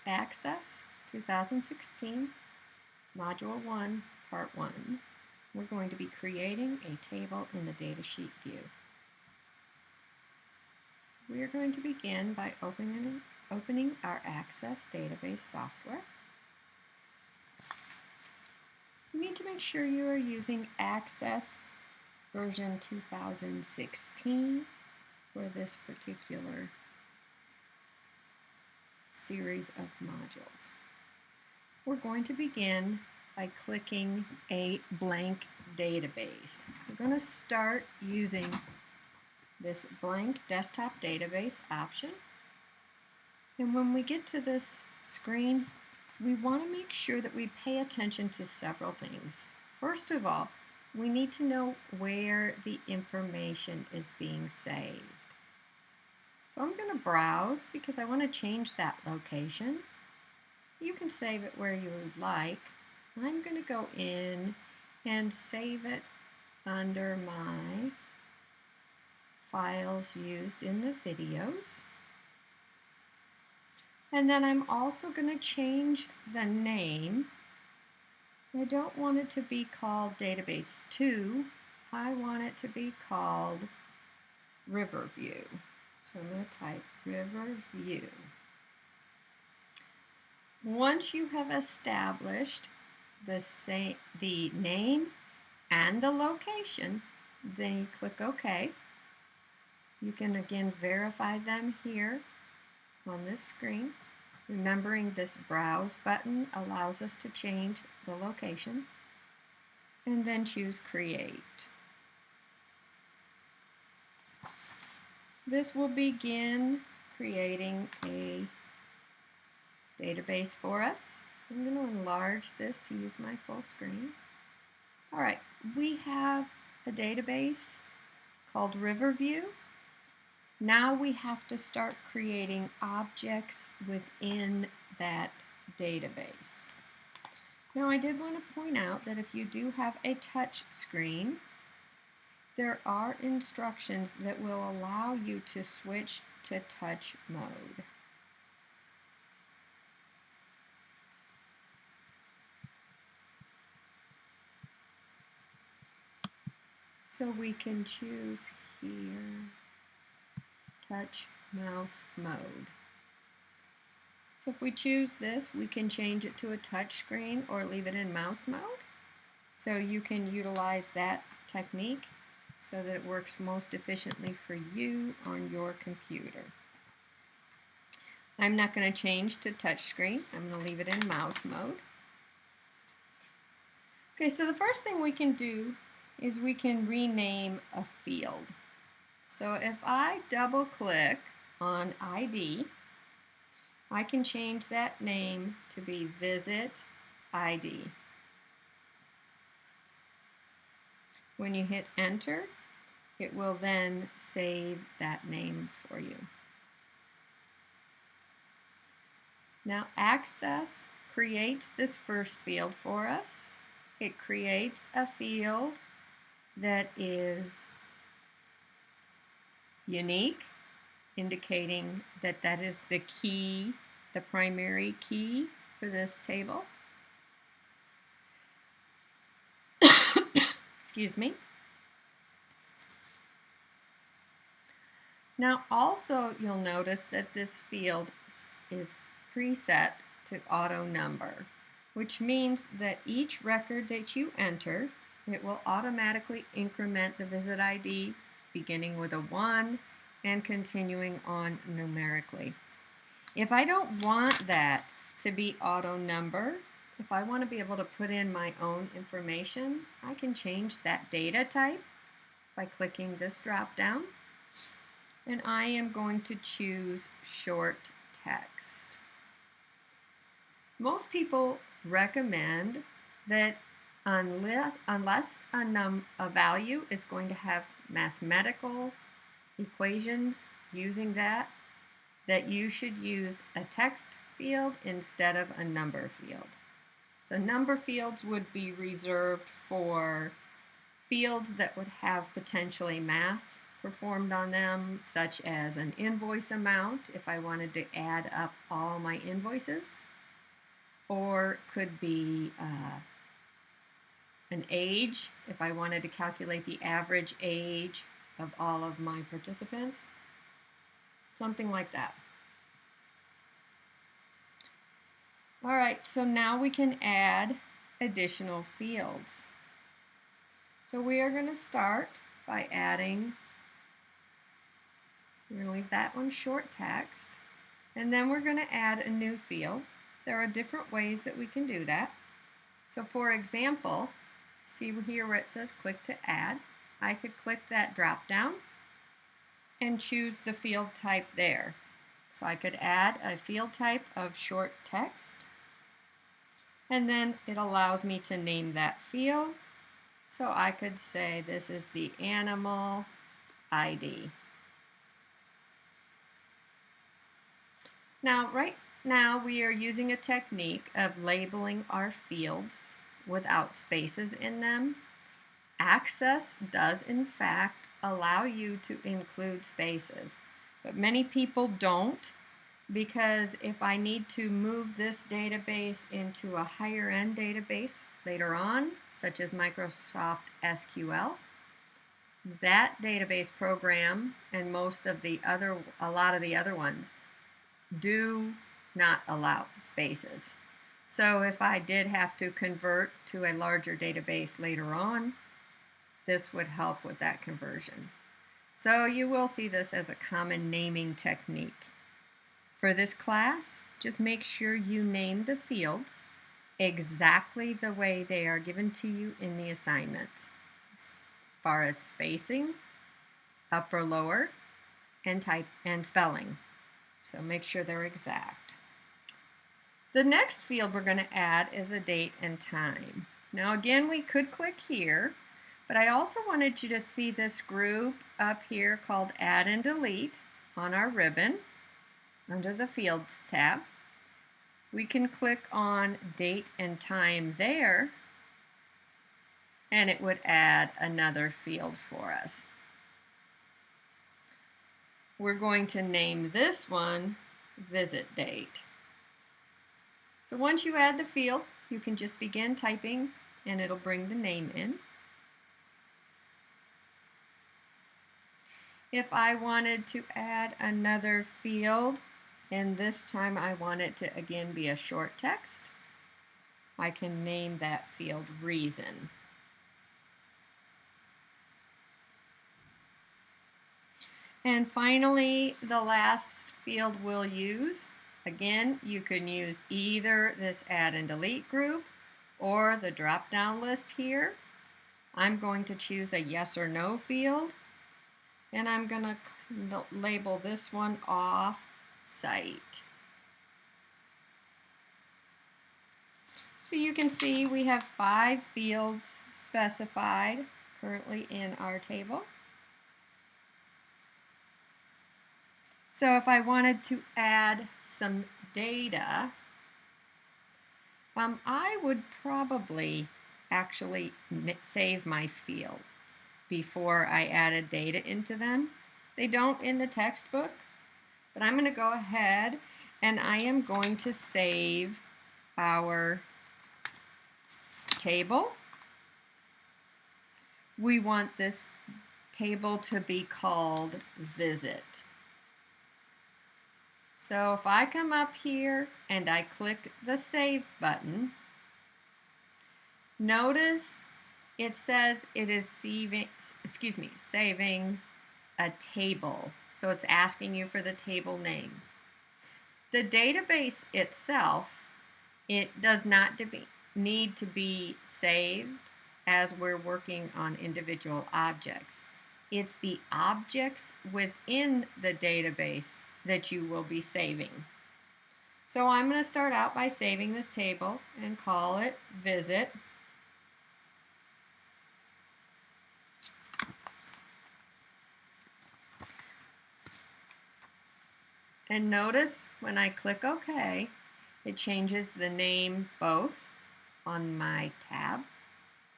Access 2016, Module 1, Part 1. We're going to be creating a table in the Datasheet view. So we are going to begin by opening our Access database software. You need to make sure you are using Access version 2016 for this particular series of modules. We're going to begin by clicking a blank database. We're going to start using this blank desktop database option. And when we get to this screen, we want to make sure that we pay attention to several things. First of all, we need to know where the information is being saved. So I'm going to browse because I want to change that location. You can save it where you would like. I'm going to go in and save it under my files used in the videos. And then I'm also going to change the name. I don't want it to be called Database 2. I want it to be called Riverview. So I'm going to type Riverview. Once you have established the name and the location, then you click OK. You can again verify them here on this screen. Remembering this Browse button allows us to change the location. And then choose Create. This will begin creating a database for us. I'm going to enlarge this to use my full screen. All right, we have a database called Riverview. Now we have to start creating objects within that database. Now I did want to point out that if you do have a touch screen, there are instructions that will allow you to switch to touch mode. So we can choose here, touch mouse mode. So if we choose this, we can change it to a touch screen or leave it in mouse mode. So you can utilize that technique so that it works most efficiently for you on your computer. I'm not going to change to touch screen. I'm going to leave it in mouse mode. Okay, so the first thing we can do is we can rename a field. So if I double click on ID, I can change that name to be Visit ID. When you hit enter, it will then save that name for you. Now Access creates this first field for us. It creates a field that is unique, indicating that that is the key, the primary key for this table. Excuse me. Now also you'll notice that this field is preset to auto number, which means that each record that you enter, it will automatically increment the visit ID beginning with a 1 and continuing on numerically. If I don't want that to be auto number, if I want to be able to put in my own information, I can change that data type by clicking this drop down. And I am going to choose short text. Most people recommend that unless a value is going to have mathematical equations using that you should use a text field instead of a number field. So number fields would be reserved for fields that would have potentially math performed on them, such as an invoice amount if I wanted to add up all my invoices, or could be an age if I wanted to calculate the average age of all of my participants, something like that. All right, so now we can add additional fields. So we are going to start by adding, we're going to leave that one short text, and then we're going to add a new field. There are different ways that we can do that. So for example, see here where it says click to add, I could click that drop down and choose the field type there. So I could add a field type of short text, and then it allows me to name that field. So I could say this is the animal ID. Now, right now we are using a technique of labeling our fields without spaces in them. Access does in fact allow you to include spaces, but many people don't, because if I need to move this database into a higher end database later on, such as Microsoft SQL, that database program and a lot of the other ones do not allow spaces. So if I did have to convert to a larger database later on, this would help with that conversion. So you will see this as a common naming technique. For this class, just make sure you name the fields exactly the way they are given to you in the assignments, as far as spacing, upper, lower, and type and spelling. So make sure they're exact. The next field we're going to add is a date and time. Now again, we could click here, but I also wanted you to see this group up here called Add and Delete on our ribbon under the Fields tab. We can click on date and time there, and it would add another field for us. We're going to name this one visit date. So once you add the field, you can just begin typing and it'll bring the name in. If I wanted to add another field, and this time I want it to again be a short text, I can name that field reason. And finally, the last field we'll use, again, you can use either this add and delete group or the drop-down list here. I'm going to choose a yes or no field, and I'm going to label this one off site. So you can see we have 5 fields specified currently in our table. So if I wanted to add some data, I would probably actually save my fields before I added data into them. They don't in the textbook, but I'm going to go ahead and I am going to save our table. We want this table to be called visit. So if I come up here and I click the Save button, notice it says it is saving a table. So it's asking you for the table name. The database itself, it does not need to be saved as we're working on individual objects. It's the objects within the database that you will be saving. So I'm going to start out by saving this table and call it visit. And notice when I click OK, it changes the name both on my tab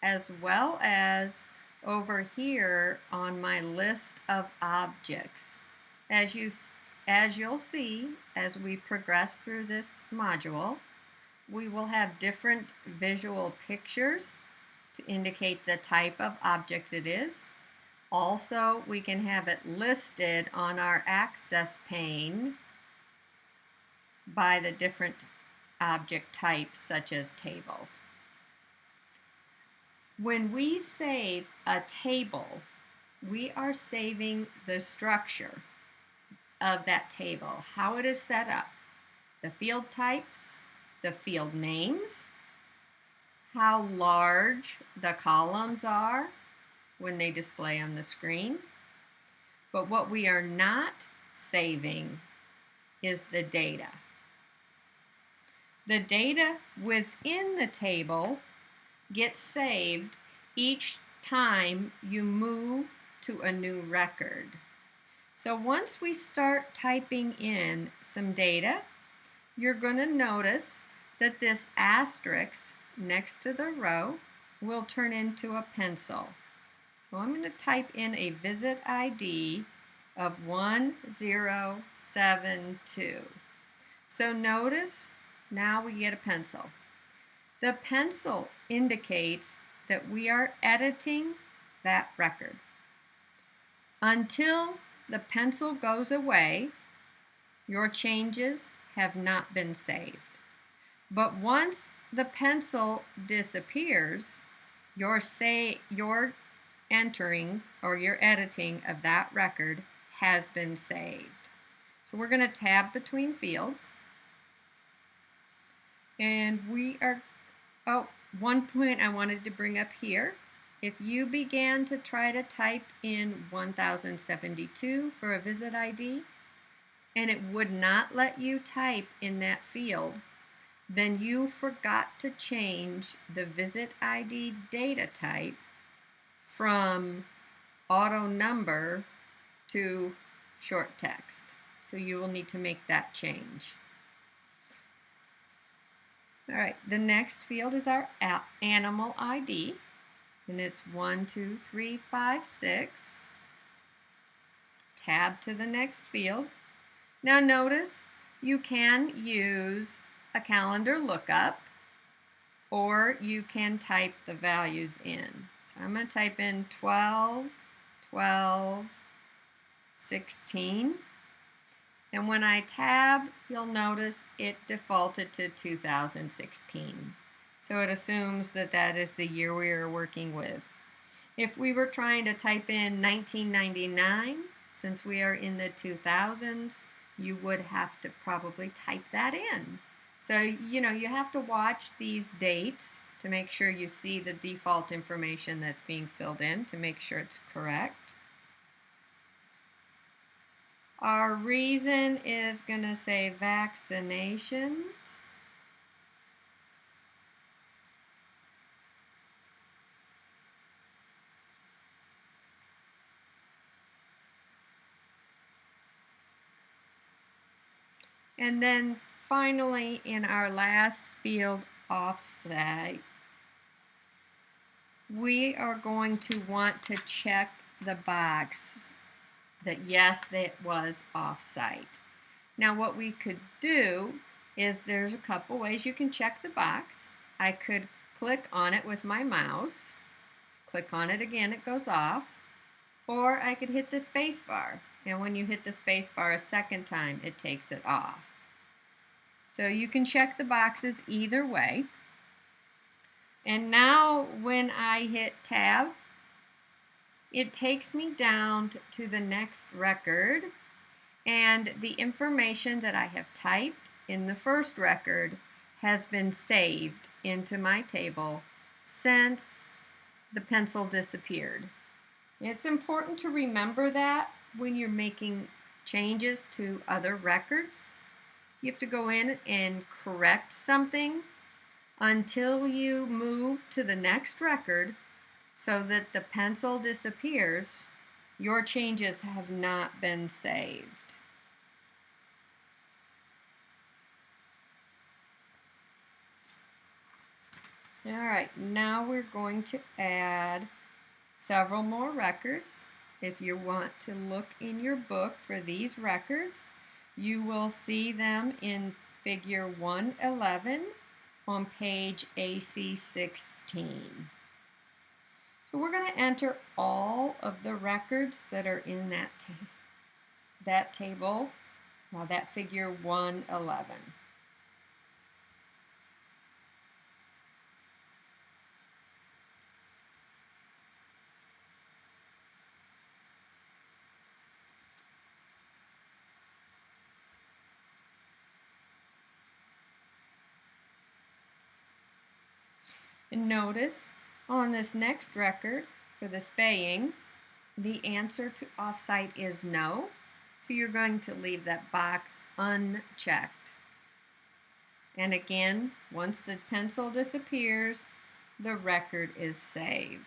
as well as over here on my list of objects. As you'll see, as we progress through this module, we will have different visual pictures to indicate the type of object it is. Also, we can have it listed on our access pane by the different object types, such as tables. When we save a table, we are saving the structure of that table, how it is set up, the field types, the field names, how large the columns are when they display on the screen. But what we are not saving is the data. The data within the table gets saved each time you move to a new record. So once we start typing in some data, you're going to notice that this asterisk next to the row will turn into a pencil. So I'm going to type in a visit ID of 1072. So notice now we get a pencil. The pencil indicates that we are editing that record. Until the pencil goes away, your changes have not been saved. But once the pencil disappears, your entering or your editing of that record has been saved. So we're going to tab between fields. And we are, one point I wanted to bring up here. If you began to try to type in 1072 for a visit ID, and it would not let you type in that field, then you forgot to change the visit ID data type from auto number to short text. So you will need to make that change. All right, the next field is our animal ID, and it's 1, 2, 3, 5, 6. Tab to the next field. Now notice you can use a calendar lookup, or you can type the values in. So I'm going to type in 12, 12, 16. And when I tab, you'll notice it defaulted to 2016. So it assumes that that is the year we are working with. If we were trying to type in 1999, since we are in the 2000s, you would have to probably type that in. So, you have to watch these dates to make sure you see the default information that's being filled in to make sure it's correct. Our reason is going to say vaccinations. And then finally, in our last field, offset, we are going to want to check the box that yes, that was off-site. Now what we could do is there's a couple ways you can check the box. I could click on it with my mouse. Click on it again, it goes off. Or I could hit the space bar. And when you hit the space bar a second time, it takes it off. So you can check the boxes either way. And now when I hit tab, it takes me down to the next record, and the information that I have typed in the first record has been saved into my table since the pencil disappeared. It's important to remember that when you're making changes to other records. You have to go in and correct something until you move to the next record so that the pencil disappears. Your changes have not been saved. All right, now we're going to add several more records. If you want to look in your book for these records, you will see them in figure 111 on page AC16. So we're going to enter all of the records that are in that table, that figure 111. And notice on this next record for the spaying, the answer to offsite is no. So you're going to leave that box unchecked. And again, once the pencil disappears, the record is saved.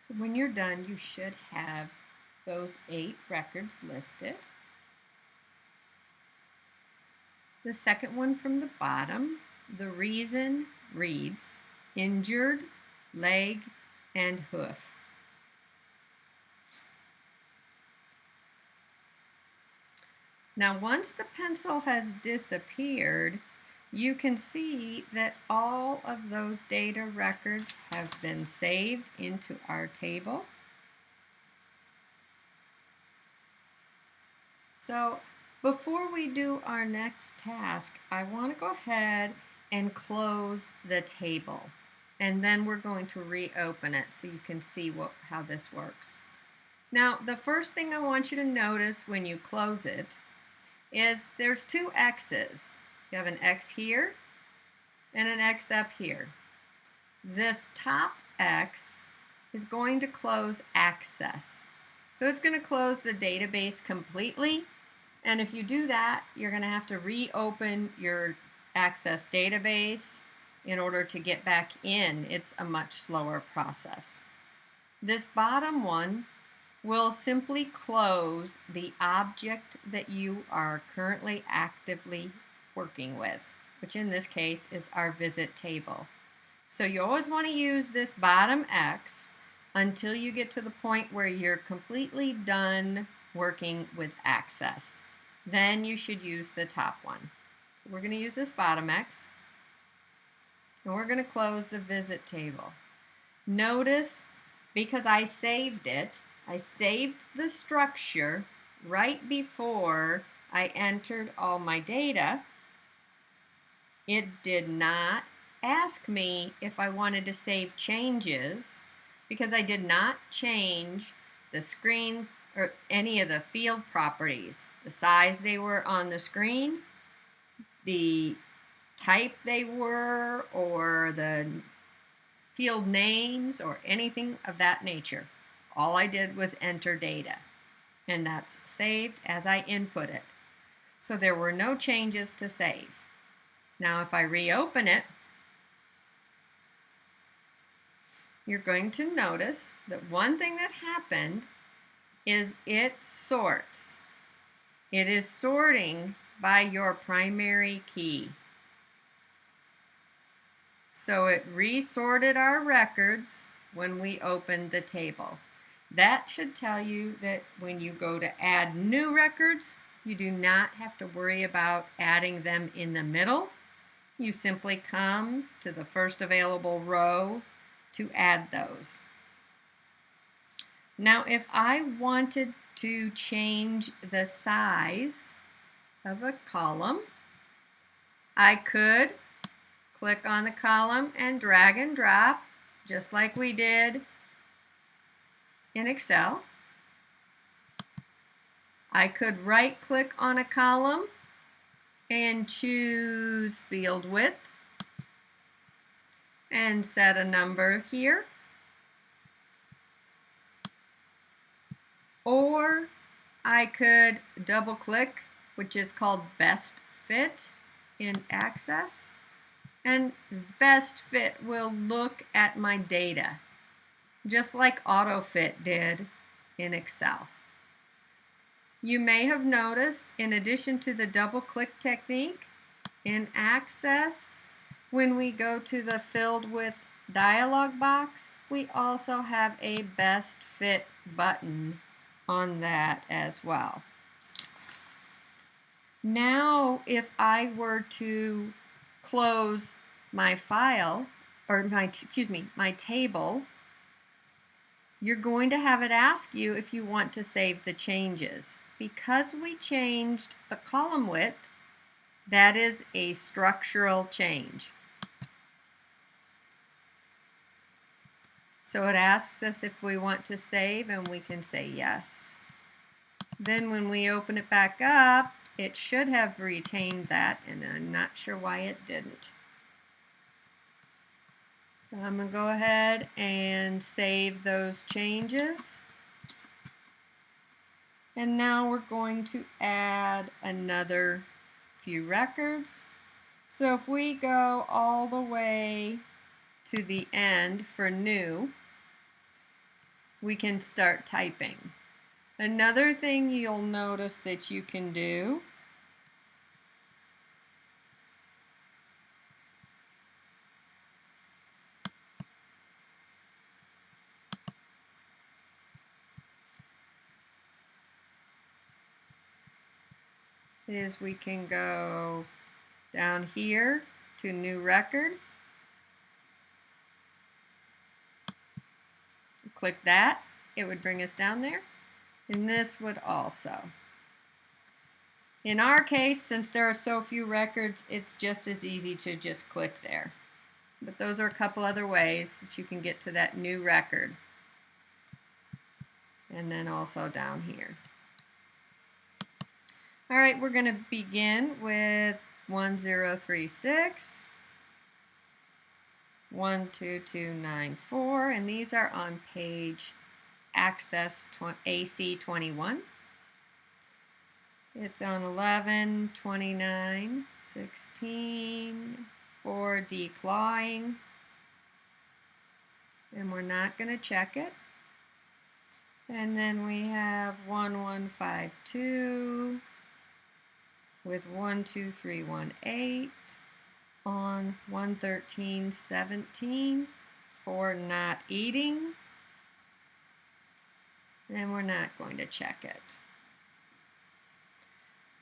So when you're done, you should have those 8 records listed. The second one from the bottom, the reason reads injured, leg, and hoof. Now once the pencil has disappeared, you can see that all of those data records have been saved into our table. So before we do our next task, I want to go ahead and close the table. And then we're going to reopen it so you can see how this works. Now, the first thing I want you to notice when you close it is there's 2 X's. You have an X here and an X up here. This top X is going to close access. So it's going to close the database completely. And if you do that, you're going to have to reopen your Access database in order to get back in. It's a much slower process. This bottom one will simply close the object that you are currently actively working with, which in this case is our visit table. So you always want to use this bottom X until you get to the point where you're completely done working with Access. Then you should use the top one. So we're going to use this bottom X, and we're going to close the visit table. Notice, because I saved it, I saved the structure right before I entered all my data. It did not ask me if I wanted to save changes because I did not change the screen or any of the field properties, the size they were on the screen, the type they were, or the field names, or anything of that nature. All I did was enter data, and that's saved as I input it. So there were no changes to save. Now if I reopen it, you're going to notice that one thing that happened is it sorts. It is sorting by your primary key. So it resorted our records when we opened the table. That should tell you that when you go to add new records, you do not have to worry about adding them in the middle. You simply come to the first available row to add those. Now, if I wanted to change the size of a column, I could click on the column and drag and drop, just like we did in Excel. I could right-click on a column and choose field width and set a number here. Or I could double-click, which is called Best Fit in Access. And Best Fit will look at my data, just like AutoFit did in Excel. You may have noticed, in addition to the double-click technique, in Access, when we go to the Filled With dialog box, we also have a Best Fit button on that as well. Now, if I were to close my file, or my table, you're going to have it ask you if you want to save the changes. Because we changed the column width, that is a structural change. So it asks us if we want to save, and we can say yes. Then when we open it back up, it should have retained that, and I'm not sure why it didn't. So I'm going to go ahead and save those changes. And now we're going to add another few records. So if we go all the way to the end for new, we can start typing. Another thing you'll notice that you can do is we can go down here to new record. Click that, it would bring us down there, and this would also. In our case, since there are so few records, it's just as easy to just click there. But those are a couple other ways that you can get to that new record. And then also down here. All right, we're going to begin with 1036, 12294, and these are on page Access AC21. It's on 11, 29, 16, for declawing, and we're not going to check it. And then we have 1152, with 12318 on 11317 for not eating, and we're not going to check it.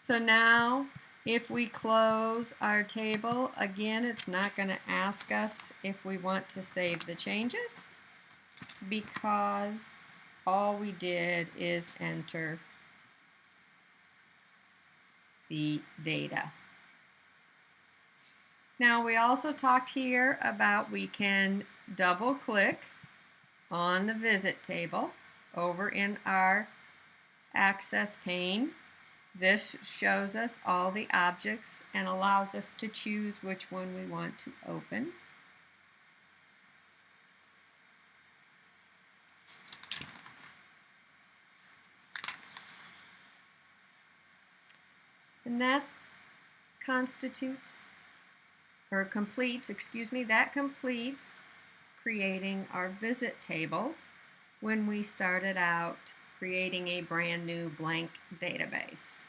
So now if we close our table, again, it's not going to ask us if we want to save the changes because all we did is enter the data. Now we also talked here about we can double click on the visit table over in our access pane. This shows us all the objects and allows us to choose which one we want to open. And that completes creating our visit table when we started out creating a brand new blank database.